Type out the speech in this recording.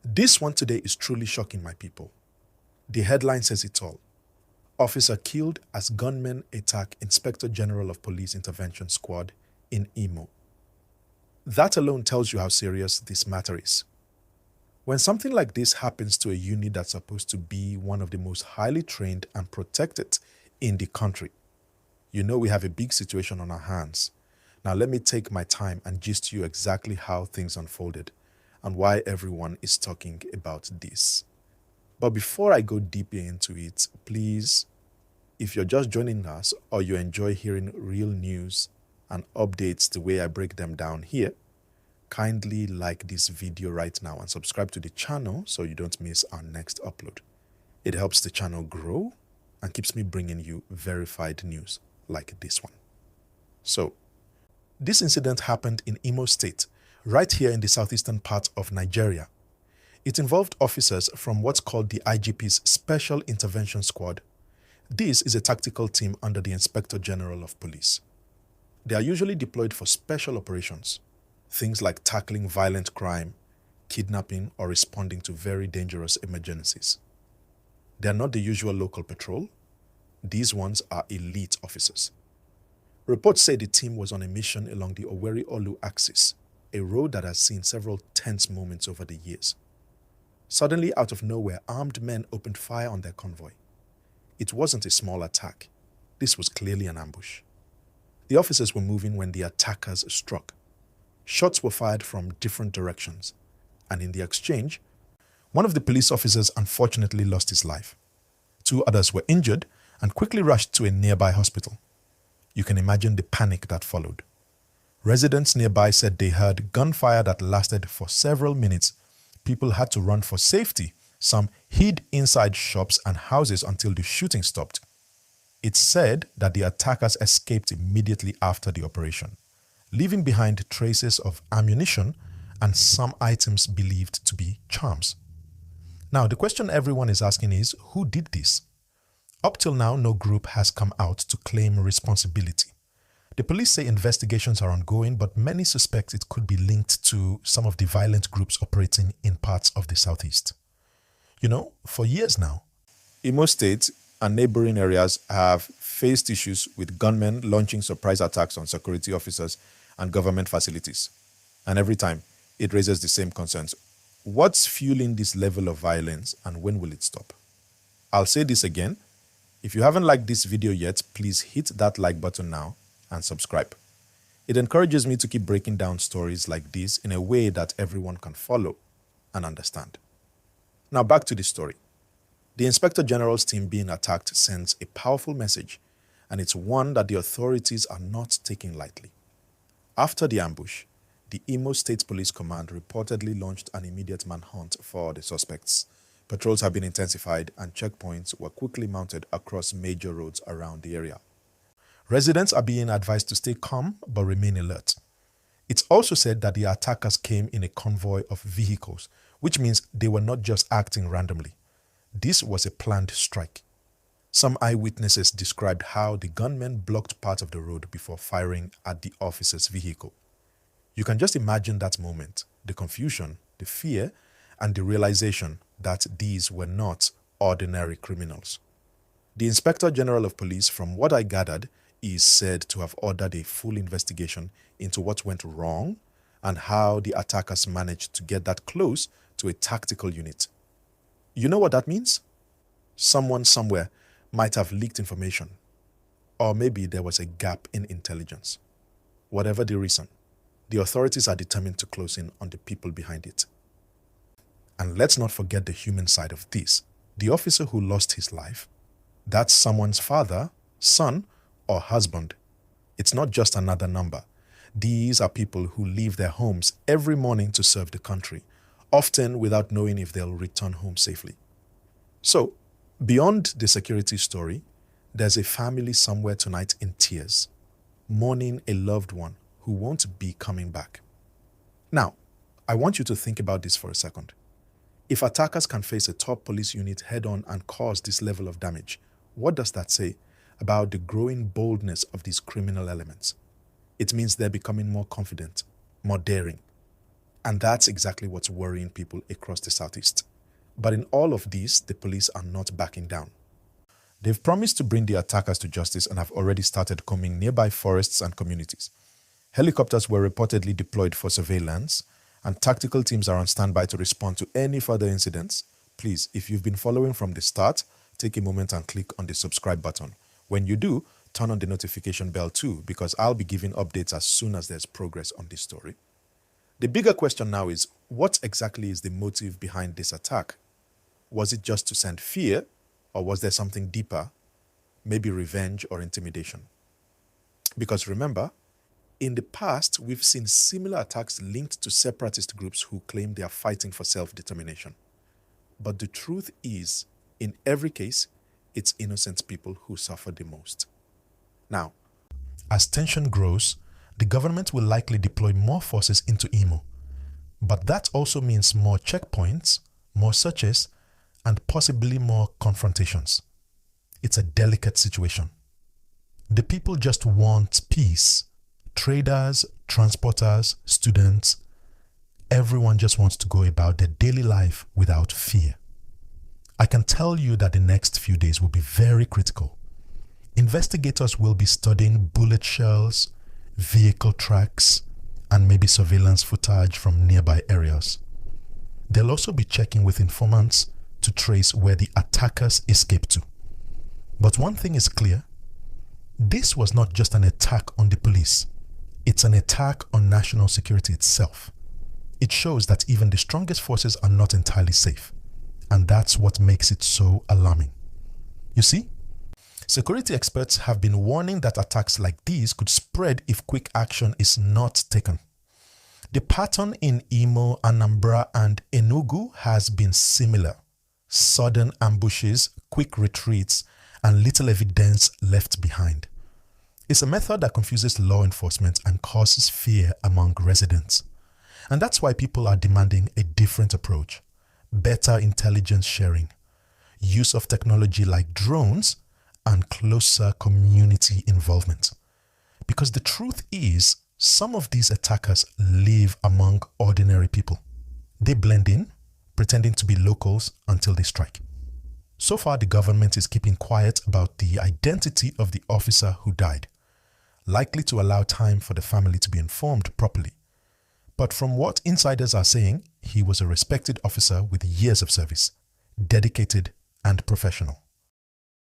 This one today is truly shocking, my people. The headline says it all. Officer killed as gunmen attack Inspector General of Police Intervention Squad in Imo. That alone tells you how serious this matter is. When something like this happens to a unit that's supposed to be one of the most highly trained and protected in the country, you know we have a big situation on our hands. Now let me take my time and gist you exactly how things unfolded and why everyone is talking about this. But before I go deeper into it, please, if you're just joining us or you enjoy hearing real news and updates the way I break them down here, kindly like this video right now and subscribe to the channel so you don't miss our next upload. It helps the channel grow and keeps me bringing you verified news like this one. So, this incident happened in Imo State, right here in the southeastern part of Nigeria. It involved officers from what's called the IGP's Special Intervention Squad. This is a tactical team under the Inspector General of Police. They are usually deployed for special operations, things like tackling violent crime, kidnapping, or responding to very dangerous emergencies. They are not the usual local patrol. These ones are elite officers. Reports say the team was on a mission along the Owerri-Olu axis, a road that has seen several tense moments over the years. Suddenly, out of nowhere, armed men opened fire on their convoy. It wasn't a small attack. This was clearly an ambush. The officers were moving when the attackers struck. Shots were fired from different directions, and in the exchange, one of the police officers unfortunately lost his life. 2 others were injured and quickly rushed to a nearby hospital. You can imagine the panic that followed. Residents nearby said they heard gunfire that lasted for several minutes. People had to run for safety. Some hid inside shops and houses until the shooting stopped. It's said that the attackers escaped immediately after the operation, leaving behind traces of ammunition and some items believed to be charms. Now, the question everyone is asking is, who did this? Up till now, no group has come out to claim responsibility. The police say investigations are ongoing, but many suspect it could be linked to some of the violent groups operating in parts of the southeast. You know, for years now, Imo State and neighboring areas have faced issues with gunmen launching surprise attacks on security officers and government facilities. And every time, it raises the same concerns. What's fueling this level of violence and when will it stop? I'll say this again. If you haven't liked this video yet, please hit that like button now and subscribe. It encourages me to keep breaking down stories like this in a way that everyone can follow and understand. Now back to the story. The Inspector General's team being attacked sends a powerful message, and it's one that the authorities are not taking lightly. After the ambush, the Imo State Police Command reportedly launched an immediate manhunt for the suspects. Patrols have been intensified and checkpoints were quickly mounted across major roads around the area. Residents are being advised to stay calm but remain alert. It's also said that the attackers came in a convoy of vehicles, which means they were not just acting randomly. This was a planned strike. Some eyewitnesses described how the gunmen blocked part of the road before firing at the officer's vehicle. You can just imagine that moment, the confusion, the fear, and the realization that these were not ordinary criminals. The Inspector General of Police, from what I gathered, is said to have ordered a full investigation into what went wrong and how the attackers managed to get that close to a tactical unit. You know what that means? Someone somewhere might have leaked information, or maybe there was a gap in intelligence. Whatever the reason, the authorities are determined to close in on the people behind it. And let's not forget the human side of this. The officer who lost his life, that's someone's father, son, or husband. It's not just another number. These are people who leave their homes every morning to serve the country, often without knowing if they'll return home safely. So, beyond the security story, there's a family somewhere tonight in tears, mourning a loved one who won't be coming back. Now, I want you to think about this for a second. If attackers can face a top police unit head-on and cause this level of damage, what does that say about the growing boldness of these criminal elements? It means they're becoming more confident, more daring. And that's exactly what's worrying people across the Southeast. But in all of these, the police are not backing down. They've promised to bring the attackers to justice and have already started combing nearby forests and communities. Helicopters were reportedly deployed for surveillance, and tactical teams are on standby to respond to any further incidents. Please, if you've been following from the start, take a moment and click on the subscribe button. When you do, turn on the notification bell too, because I'll be giving updates as soon as there's progress on this story. The bigger question now is, what exactly is the motive behind this attack? Was it just to send fear, or was there something deeper, maybe revenge or intimidation? Because remember, in the past, we've seen similar attacks linked to separatist groups who claim they are fighting for self-determination. But the truth is, in every case, it's innocent people who suffer the most. Now, as tension grows, the government will likely deploy more forces into Imo. But that also means more checkpoints, more searches, and possibly more confrontations. It's a delicate situation. The people just want peace. Traders, transporters, students, everyone just wants to go about their daily life without fear. I can tell you that the next few days will be very critical. Investigators will be studying bullet shells, vehicle tracks, and maybe surveillance footage from nearby areas. They'll also be checking with informants to trace where the attackers escaped to. But one thing is clear, this was not just an attack on the police. It's an attack on national security itself. It shows that even the strongest forces are not entirely safe. And that's what makes it so alarming. You see, security experts have been warning that attacks like these could spread if quick action is not taken. The pattern in Imo, Anambra, and Enugu has been similar. Sudden ambushes, quick retreats, and little evidence left behind. It's a method that confuses law enforcement and causes fear among residents. And that's why people are demanding a different approach, better intelligence sharing, use of technology like drones, and closer community involvement. Because the truth is, some of these attackers live among ordinary people. They blend in, pretending to be locals until they strike. So far, the government is keeping quiet about the identity of the officer who died, likely to allow time for the family to be informed properly. But from what insiders are saying, he was a respected officer with years of service, dedicated and professional.